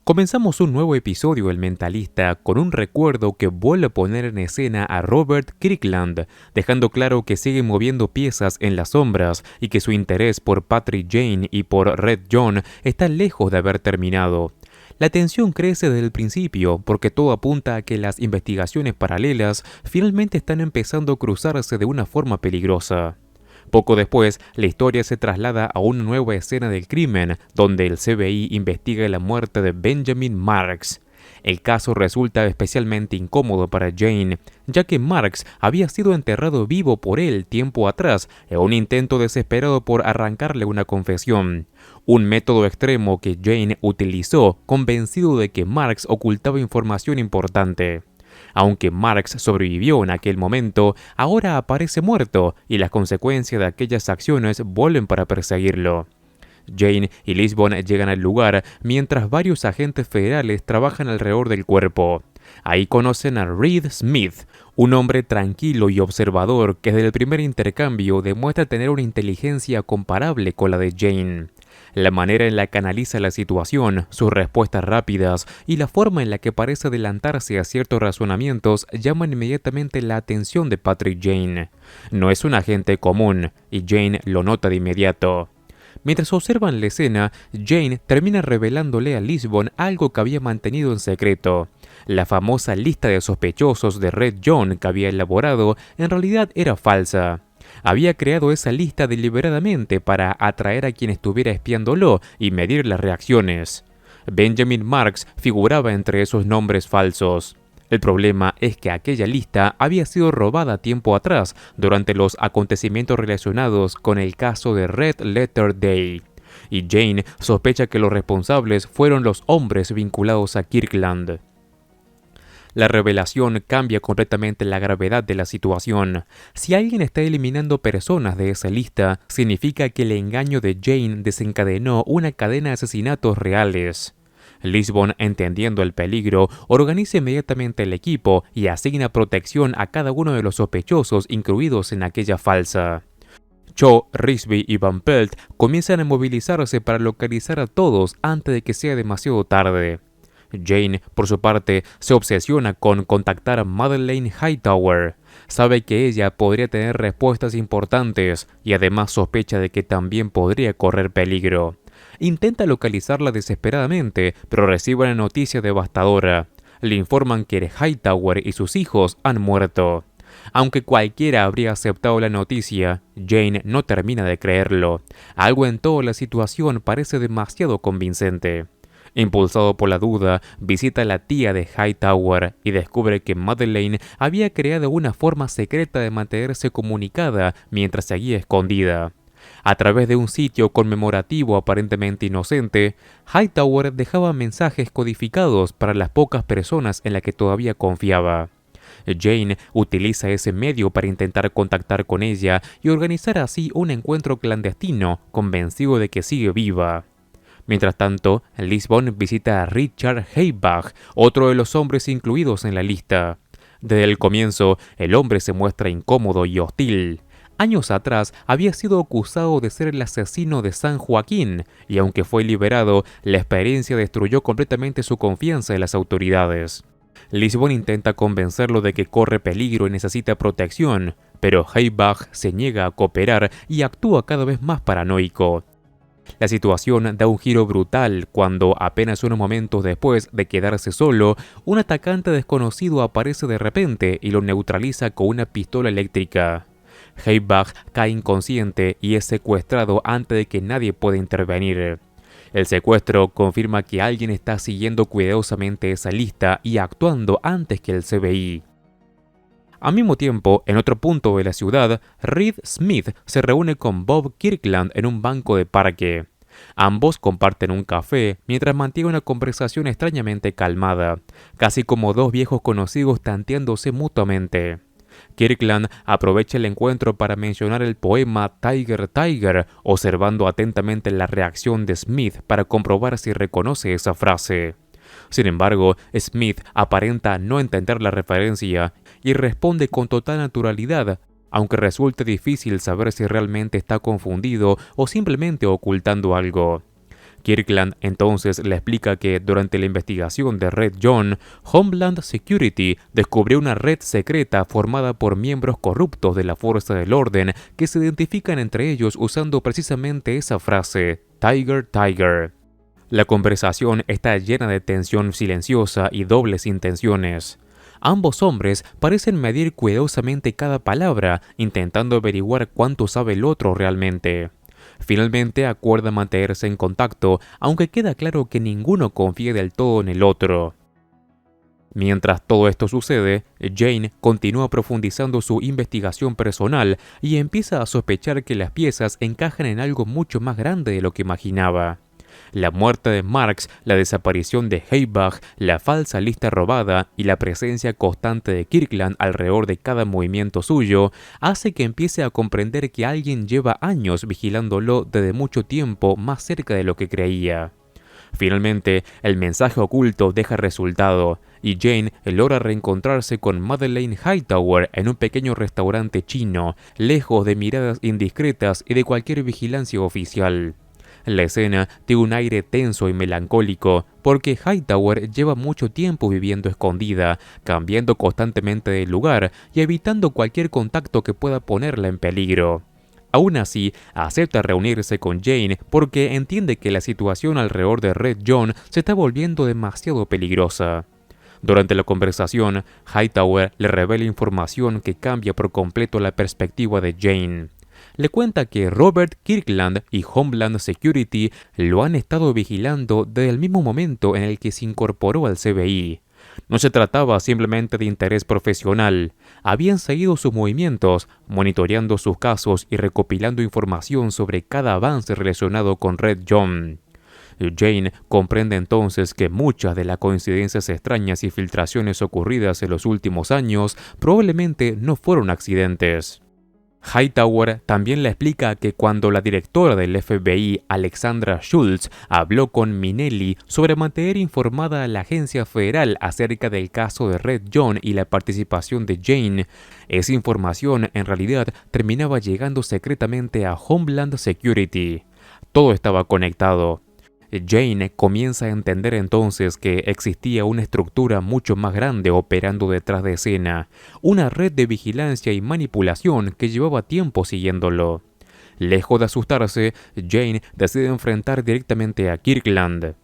Comenzamos un nuevo episodio del Mentalista con un recuerdo que vuelve a poner en escena a Robert Kirkland, dejando claro que sigue moviendo piezas en las sombras y que su interés por Patrick Jane y por Red John está lejos de haber terminado. La tensión crece desde el principio porque todo apunta a que las investigaciones paralelas finalmente están empezando a cruzarse de una forma peligrosa. Poco después, la historia se traslada a una nueva escena del crimen, donde el FBI investiga la muerte de Benjamin Marks. El caso resulta especialmente incómodo para Jane, ya que Marks había sido enterrado vivo por él tiempo atrás en un intento desesperado por arrancarle una confesión. Un método extremo que Jane utilizó, convencido de que Marks ocultaba información importante. Aunque Marks sobrevivió en aquel momento, ahora aparece muerto y las consecuencias de aquellas acciones vuelven para perseguirlo. Jane y Lisbon llegan al lugar mientras varios agentes federales trabajan alrededor del cuerpo. Ahí conocen a Reed Smith, un hombre tranquilo y observador que desde el primer intercambio demuestra tener una inteligencia comparable con la de Jane. La manera en la que analiza la situación, sus respuestas rápidas y la forma en la que parece adelantarse a ciertos razonamientos llaman inmediatamente la atención de Patrick Jane. No es un agente común, y Jane lo nota de inmediato. Mientras observan la escena, Jane termina revelándole a Lisbon algo que había mantenido en secreto. La famosa lista de sospechosos de Red John que había elaborado en realidad era falsa. Había creado esa lista deliberadamente para atraer a quien estuviera espiándolo y medir las reacciones. Benjamin Marks figuraba entre esos nombres falsos. El problema es que aquella lista había sido robada tiempo atrás durante los acontecimientos relacionados con el caso de Red Letter Day, y Jane sospecha que los responsables fueron los hombres vinculados a Kirkland. La revelación cambia completamente la gravedad de la situación. Si alguien está eliminando personas de esa lista, significa que el engaño de Jane desencadenó una cadena de asesinatos reales. Lisbon, entendiendo el peligro, organiza inmediatamente el equipo y asigna protección a cada uno de los sospechosos incluidos en aquella falsa. Cho, Risby y Van Pelt comienzan a movilizarse para localizar a todos antes de que sea demasiado tarde. Jane, por su parte, se obsesiona con contactar a Madeleine Hightower. Sabe que ella podría tener respuestas importantes y además sospecha de que también podría correr peligro. Intenta localizarla desesperadamente, pero recibe una noticia devastadora. Le informan que Hightower y sus hijos han muerto. Aunque cualquiera habría aceptado la noticia, Jane no termina de creerlo. Algo en toda la situación parece demasiado convincente. Impulsado por la duda, visita a la tía de Hightower y descubre que Madeleine había creado una forma secreta de mantenerse comunicada mientras seguía escondida. A través de un sitio conmemorativo aparentemente inocente, Hightower dejaba mensajes codificados para las pocas personas en las que todavía confiaba. Jane utiliza ese medio para intentar contactar con ella y organizar así un encuentro clandestino, convencido de que sigue viva. Mientras tanto, Lisbon visita a Richard Haybach, otro de los hombres incluidos en la lista. Desde el comienzo, el hombre se muestra incómodo y hostil. Años atrás había sido acusado de ser el asesino de San Joaquín, y aunque fue liberado, la experiencia destruyó completamente su confianza en las autoridades. Lisbon intenta convencerlo de que corre peligro y necesita protección, pero Haybach se niega a cooperar y actúa cada vez más paranoico. La situación da un giro brutal cuando, apenas unos momentos después de quedarse solo, un atacante desconocido aparece de repente y lo neutraliza con una pistola eléctrica. Haybach cae inconsciente y es secuestrado antes de que nadie pueda intervenir. El secuestro confirma que alguien está siguiendo cuidadosamente esa lista y actuando antes que el FBI. Al mismo tiempo, en otro punto de la ciudad, Reed Smith se reúne con Bob Kirkland en un banco de parque. Ambos comparten un café mientras mantienen una conversación extrañamente calmada, casi como dos viejos conocidos tanteándose mutuamente. Kirkland aprovecha el encuentro para mencionar el poema Tiger, Tiger, observando atentamente la reacción de Smith para comprobar si reconoce esa frase. Sin embargo, Smith aparenta no entender la referencia y responde con total naturalidad, aunque resulte difícil saber si realmente está confundido o simplemente ocultando algo. Kirkland entonces le explica que durante la investigación de Red John, Homeland Security descubrió una red secreta formada por miembros corruptos de la Fuerza del Orden que se identifican entre ellos usando precisamente esa frase, Tiger, Tiger. La conversación está llena de tensión silenciosa y dobles intenciones. Ambos hombres parecen medir cuidadosamente cada palabra, intentando averiguar cuánto sabe el otro realmente. Finalmente acuerdan mantenerse en contacto, aunque queda claro que ninguno confía del todo en el otro. Mientras todo esto sucede, Jane continúa profundizando su investigación personal y empieza a sospechar que las piezas encajan en algo mucho más grande de lo que imaginaba. La muerte de Marks, la desaparición de Haybach, la falsa lista robada y la presencia constante de Kirkland alrededor de cada movimiento suyo hace que empiece a comprender que alguien lleva años vigilándolo desde mucho tiempo más cerca de lo que creía. Finalmente, el mensaje oculto deja resultado, y Jane logra reencontrarse con Madeleine Hightower en un pequeño restaurante chino, lejos de miradas indiscretas y de cualquier vigilancia oficial. La escena tiene un aire tenso y melancólico, porque Hightower lleva mucho tiempo viviendo escondida, cambiando constantemente de lugar y evitando cualquier contacto que pueda ponerla en peligro. Aún así, acepta reunirse con Jane porque entiende que la situación alrededor de Red John se está volviendo demasiado peligrosa. Durante la conversación, Hightower le revela información que cambia por completo la perspectiva de Jane. Le cuenta que Robert Kirkland y Homeland Security lo han estado vigilando desde el mismo momento en el que se incorporó al CBI. No se trataba simplemente de interés profesional. Habían seguido sus movimientos, monitoreando sus casos y recopilando información sobre cada avance relacionado con Red John. Jane comprende entonces que muchas de las coincidencias extrañas y filtraciones ocurridas en los últimos años probablemente no fueron accidentes. Hightower también le explica que cuando la directora del FBI, Alexandra Schultz, habló con Minnelli sobre mantener informada a la agencia federal acerca del caso de Red John y la participación de Jane, esa información en realidad terminaba llegando secretamente a Homeland Security. Todo estaba conectado. Jane comienza a entender entonces que existía una estructura mucho más grande operando detrás de escena, una red de vigilancia y manipulación que llevaba tiempo siguiéndolo. Lejos de asustarse, Jane decide enfrentar directamente a Kirkland.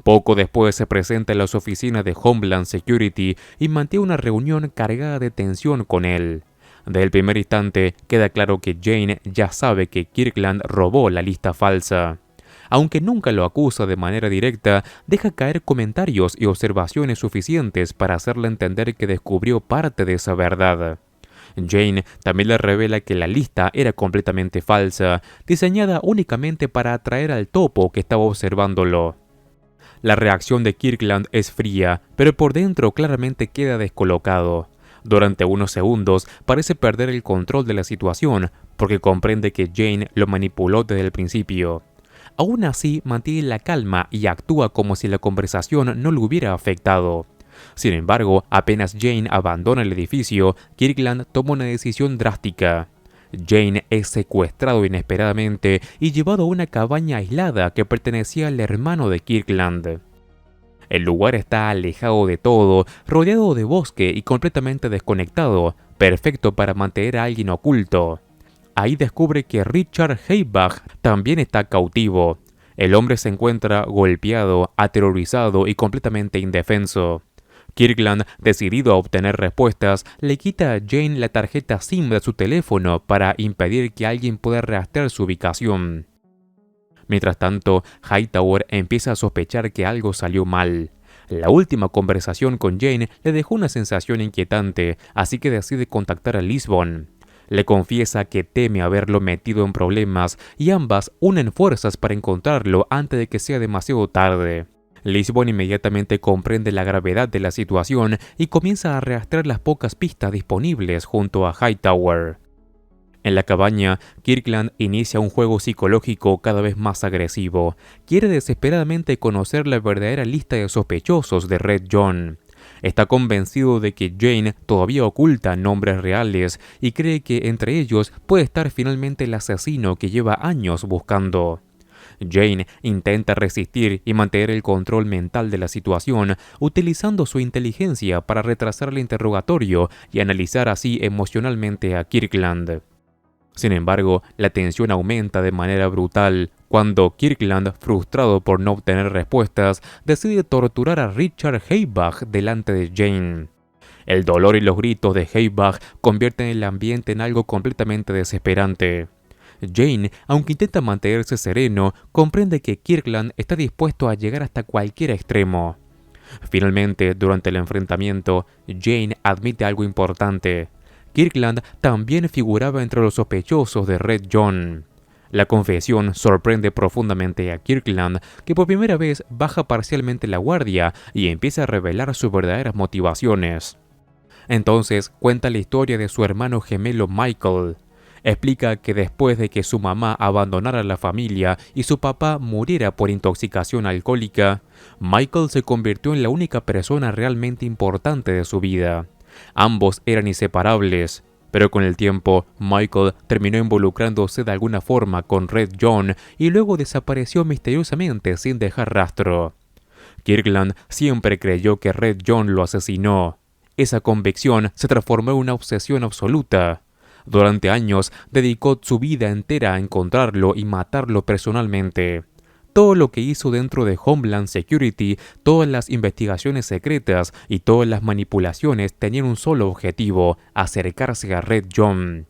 Poco después se presenta en las oficinas de Homeland Security y mantiene una reunión cargada de tensión con él. Desde el primer instante queda claro que Jane ya sabe que Kirkland robó la lista falsa. Aunque nunca lo acusa de manera directa, deja caer comentarios y observaciones suficientes para hacerle entender que descubrió parte de esa verdad. Jane también le revela que la lista era completamente falsa, diseñada únicamente para atraer al topo que estaba observándolo. La reacción de Kirkland es fría, pero por dentro claramente queda descolocado. Durante unos segundos parece perder el control de la situación, porque comprende que Jane lo manipuló desde el principio. Aún así, mantiene la calma y actúa como si la conversación no lo hubiera afectado. Sin embargo, apenas Jane abandona el edificio, Kirkland toma una decisión drástica. Jane es secuestrado inesperadamente y llevado a una cabaña aislada que pertenecía al hermano de Kirkland. El lugar está alejado de todo, rodeado de bosque y completamente desconectado, perfecto para mantener a alguien oculto. Ahí descubre que Richard Haybach también está cautivo. El hombre se encuentra golpeado, aterrorizado y completamente indefenso. Kirkland, decidido a obtener respuestas, le quita a Jane la tarjeta SIM de su teléfono para impedir que alguien pueda rastrear su ubicación. Mientras tanto, Hightower empieza a sospechar que algo salió mal. La última conversación con Jane le dejó una sensación inquietante, así que decide contactar a Lisbon. Le confiesa que teme haberlo metido en problemas y ambas unen fuerzas para encontrarlo antes de que sea demasiado tarde. Lisbon inmediatamente comprende la gravedad de la situación y comienza a rastrear las pocas pistas disponibles junto a Hightower. En la cabaña, Kirkland inicia un juego psicológico cada vez más agresivo. Quiere desesperadamente conocer la verdadera lista de sospechosos de Red John. Está convencido de que Jane todavía oculta nombres reales y cree que entre ellos puede estar finalmente el asesino que lleva años buscando. Jane intenta resistir y mantener el control mental de la situación, utilizando su inteligencia para retrasar el interrogatorio y analizar así emocionalmente a Kirkland. Sin embargo, la tensión aumenta de manera brutal cuando Kirkland, frustrado por no obtener respuestas, decide torturar a Richard Haibach delante de Jane. El dolor y los gritos de Haibach convierten el ambiente en algo completamente desesperante. Jane, aunque intenta mantenerse sereno, comprende que Kirkland está dispuesto a llegar hasta cualquier extremo. Finalmente, durante el enfrentamiento, Jane admite algo importante. Kirkland también figuraba entre los sospechosos de Red John. La confesión sorprende profundamente a Kirkland, que por primera vez baja parcialmente la guardia y empieza a revelar sus verdaderas motivaciones. Entonces cuenta la historia de su hermano gemelo Michael. Explica que después de que su mamá abandonara la familia y su papá muriera por intoxicación alcohólica, Michael se convirtió en la única persona realmente importante de su vida. Ambos eran inseparables, pero con el tiempo Michael terminó involucrándose de alguna forma con Red John y luego desapareció misteriosamente sin dejar rastro. Kirkland siempre creyó que Red John lo asesinó. Esa convicción se transformó en una obsesión absoluta. Durante años dedicó su vida entera a encontrarlo y matarlo personalmente. Todo lo que hizo dentro de Homeland Security, todas las investigaciones secretas y todas las manipulaciones tenían un solo objetivo: acercarse a Red John.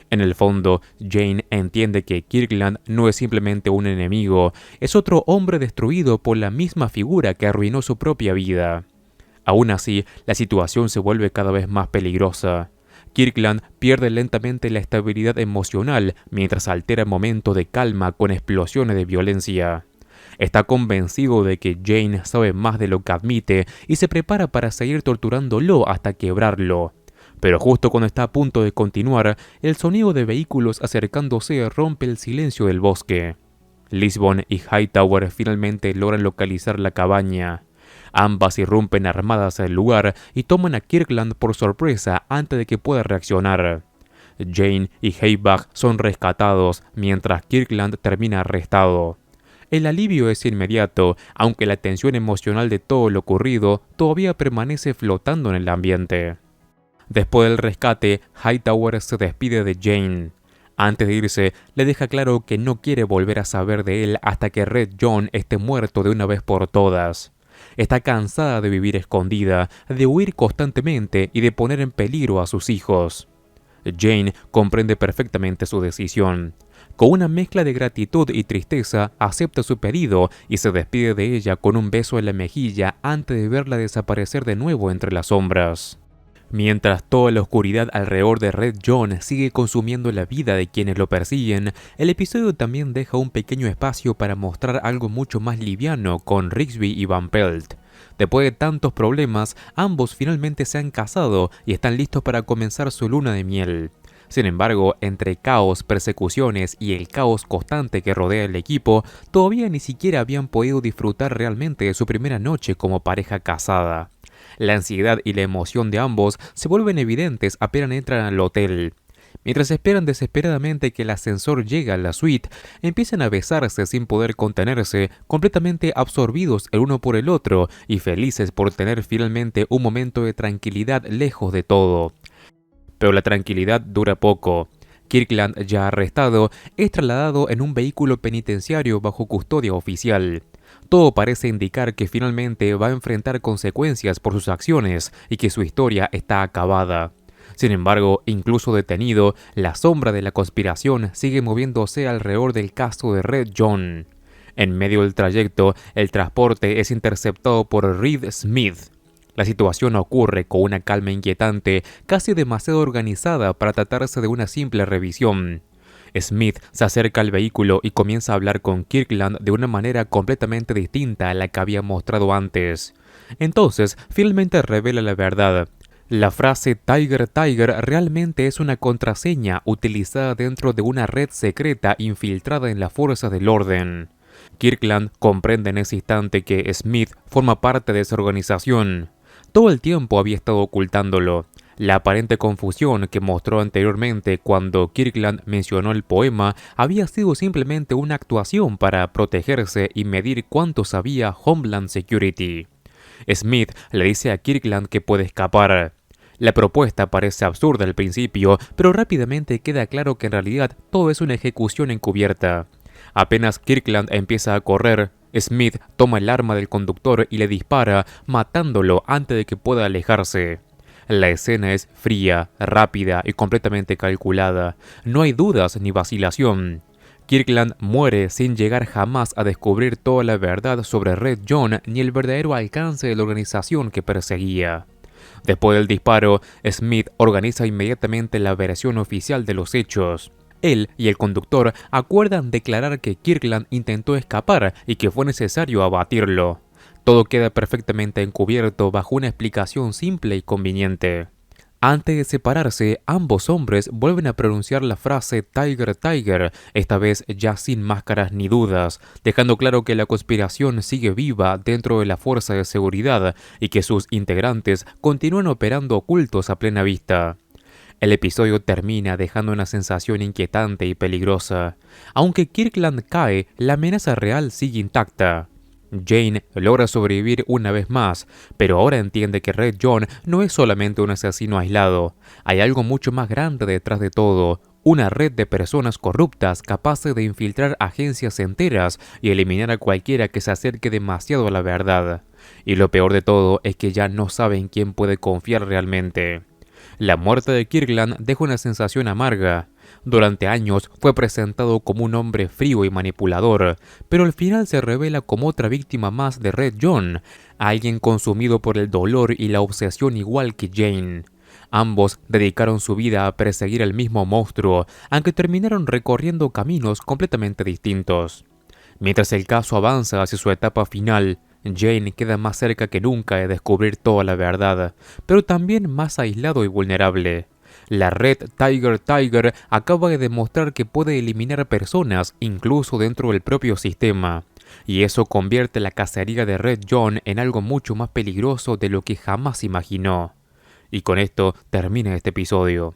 En el fondo, Jane entiende que Kirkland no es simplemente un enemigo, es otro hombre destruido por la misma figura que arruinó su propia vida. Aún así, la situación se vuelve cada vez más peligrosa. Kirkland pierde lentamente la estabilidad emocional mientras altera momentos de calma con explosiones de violencia. Está convencido de que Jane sabe más de lo que admite y se prepara para seguir torturándolo hasta quebrarlo. Pero justo cuando está a punto de continuar, el sonido de vehículos acercándose rompe el silencio del bosque. Lisbon y Hightower finalmente logran localizar la cabaña. Ambas irrumpen armadas al lugar y toman a Kirkland por sorpresa antes de que pueda reaccionar. Jane y Haibach son rescatados mientras Kirkland termina arrestado. El alivio es inmediato, aunque la tensión emocional de todo lo ocurrido todavía permanece flotando en el ambiente. Después del rescate, Hightower se despide de Jane. Antes de irse, le deja claro que no quiere volver a saber de él hasta que Red John esté muerto de una vez por todas. Está cansada de vivir escondida, de huir constantemente y de poner en peligro a sus hijos. Jane comprende perfectamente su decisión. Con una mezcla de gratitud y tristeza, acepta su pedido y se despide de ella con un beso en la mejilla antes de verla desaparecer de nuevo entre las sombras. Mientras toda la oscuridad alrededor de Red John sigue consumiendo la vida de quienes lo persiguen, el episodio también deja un pequeño espacio para mostrar algo mucho más liviano con Rigsby y Van Pelt. Después de tantos problemas, ambos finalmente se han casado y están listos para comenzar su luna de miel. Sin embargo, entre caos, persecuciones y el caos constante que rodea el equipo, todavía ni siquiera habían podido disfrutar realmente de su primera noche como pareja casada. La ansiedad y la emoción de ambos se vuelven evidentes apenas entran al hotel. Mientras esperan desesperadamente que el ascensor llegue a la suite, empiezan a besarse sin poder contenerse, completamente absorbidos el uno por el otro y felices por tener finalmente un momento de tranquilidad lejos de todo. Pero la tranquilidad dura poco. Kirkland, ya arrestado, es trasladado en un vehículo penitenciario bajo custodia oficial. Todo parece indicar que finalmente va a enfrentar consecuencias por sus acciones y que su historia está acabada. Sin embargo, incluso detenido, la sombra de la conspiración sigue moviéndose alrededor del caso de Red John. En medio del trayecto, el transporte es interceptado por Reed Smith. La situación ocurre con una calma inquietante, casi demasiado organizada para tratarse de una simple revisión. Smith se acerca al vehículo y comienza a hablar con Kirkland de una manera completamente distinta a la que había mostrado antes. Entonces, finalmente revela la verdad. La frase Tiger Tiger realmente es una contraseña utilizada dentro de una red secreta infiltrada en las fuerzas del orden. Kirkland comprende en ese instante que Smith forma parte de esa organización. Todo el tiempo había estado ocultándolo. La aparente confusión que mostró anteriormente cuando Kirkland mencionó el poema había sido simplemente una actuación para protegerse y medir cuánto sabía Homeland Security. Smith le dice a Kirkland que puede escapar. La propuesta parece absurda al principio, pero rápidamente queda claro que en realidad todo es una ejecución encubierta. Apenas Kirkland empieza a correr, Smith toma el arma del conductor y le dispara, matándolo antes de que pueda alejarse. La escena es fría, rápida y completamente calculada. No hay dudas ni vacilación. Kirkland muere sin llegar jamás a descubrir toda la verdad sobre Red John ni el verdadero alcance de la organización que perseguía. Después del disparo, Smith organiza inmediatamente la versión oficial de los hechos. Él y el conductor acuerdan declarar que Kirkland intentó escapar y que fue necesario abatirlo. Todo queda perfectamente encubierto bajo una explicación simple y conveniente. Antes de separarse, ambos hombres vuelven a pronunciar la frase Tiger, Tiger, esta vez ya sin máscaras ni dudas, dejando claro que la conspiración sigue viva dentro de la fuerza de seguridad y que sus integrantes continúan operando ocultos a plena vista. El episodio termina dejando una sensación inquietante y peligrosa. Aunque Kirkland cae, la amenaza real sigue intacta. Jane logra sobrevivir una vez más, pero ahora entiende que Red John no es solamente un asesino aislado. Hay algo mucho más grande detrás de todo, una red de personas corruptas capaces de infiltrar agencias enteras y eliminar a cualquiera que se acerque demasiado a la verdad. Y lo peor de todo es que ya no saben quién puede confiar realmente. La muerte de Kirkland deja una sensación amarga. Durante años fue presentado como un hombre frío y manipulador, pero al final se revela como otra víctima más de Red John, alguien consumido por el dolor y la obsesión igual que Jane. Ambos dedicaron su vida a perseguir el mismo monstruo, aunque terminaron recorriendo caminos completamente distintos. Mientras el caso avanza hacia su etapa final, Jane queda más cerca que nunca de descubrir toda la verdad, pero también más aislado y vulnerable. La red Tiger Tiger acaba de demostrar que puede eliminar personas incluso dentro del propio sistema, y eso convierte la cacería de Red John en algo mucho más peligroso de lo que jamás imaginó. Y con esto termina este episodio.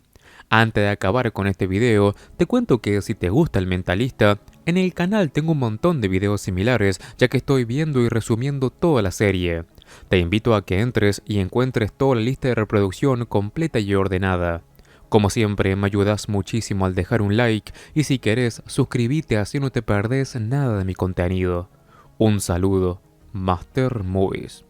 Antes de acabar con este video, te cuento que si te gusta El Mentalista, en el canal tengo un montón de videos similares, ya que estoy viendo y resumiendo toda la serie. Te invito a que entres y encuentres toda la lista de reproducción completa y ordenada. Como siempre, me ayudas muchísimo al dejar un like y si querés, suscríbete así no te perdés nada de mi contenido. Un saludo, Master Movies.